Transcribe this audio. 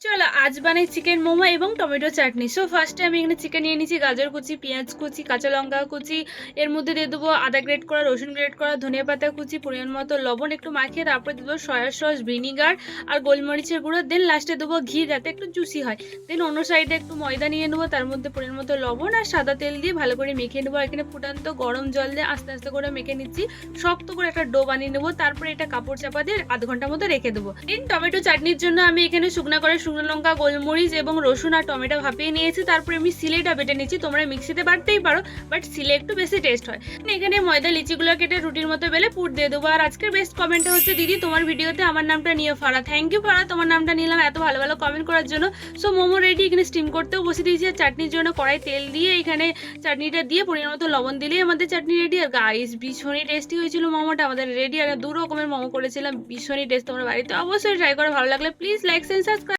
চলো আজ বানাই চিকেন মোমো এবং টমেটো চাটনি। সো ফার্স্টে আমি এখানে চিকেন নিয়ে নিয়েছি, গাজর কুচি, পেঁয়াজ কুচি, কাঁচা লঙ্কা কুচি, এর মধ্যে দিয়ে দেবো আদা গ্রেট করা, রসুন গ্রেট করা, ধনিয়া পাতা কুচি, পরিমাণ মতো লবণ একটু মাখিয়ে তারপরে দেবো সয়া সস, ভিনিগার আর গোলমরিচের গুঁড়ো। দেন লাস্টে দেবো ঘি যাতে একটু জুসি হয়। দেন অন্য সাইডে একটু ময়দা নিয়ে নেবো, তার মধ্যে পরিমাণ মতো লবণ আর সাদা তেল দিয়ে ভালো করে মেখে নেবো। এখানে ফুটান্ত গরম জল দিয়ে আস্তে আস্তে করে মেখে নিচ্ছি, শক্ত করে একটা ডো বানিয়ে নেবো। তারপরে এটা কাপড় চাপা দিয়ে আধ ঘন্টার মতো রেখে দেবো। দেন টমেটো চাটনির জন্য আমি এখানে শুকনো করে শুকনো লঙ্কা, গোলমরিচ এবং রসুন আর টমেটো ভাপিয়ে নিয়েছি। তারপরে আমি সিলেটা বেটে নিচ্ছি, তোমরা মিক্সিতে বাটতেই পারো, বাট সিলে একটু বেশি টেস্ট হয়। এখানে ময়দা লিচিগুলো কেটে রুটির মতো বেলে পুর দিয়ে দেবো। আর আজকের বেস্ট কমেন্ট হচ্ছে, দিদি তোমার ভিডিওতে আমার নামটা নিয়ে ফারা। থ্যাংক ইউ ফারা, তোমার নামটা নিলাম এত ভালো ভালো কমেন্ট করার জন্য। সো মোমো রেডি, এখানে স্টিম করতেও বসে দিয়েছি। আর চাটনির জন্য কড়াই তেল দিয়ে এখানে চাটনিটা দিয়ে পরিমাণ মতো লবণ দিলেই আমাদের চাটনি রেডি। আর গাইস ভীষণই টেস্টি হয়েছিল মোমোটা আমাদের রেডি। আর দু রকমের মোমো করেছিলাম, ভীষণই টেস্ট। তোমরা বাড়িতে অবশ্যই ট্রাই করে, ভালো লাগলে প্লিজ লাইক এন্ড সাবস্ক্রাইব।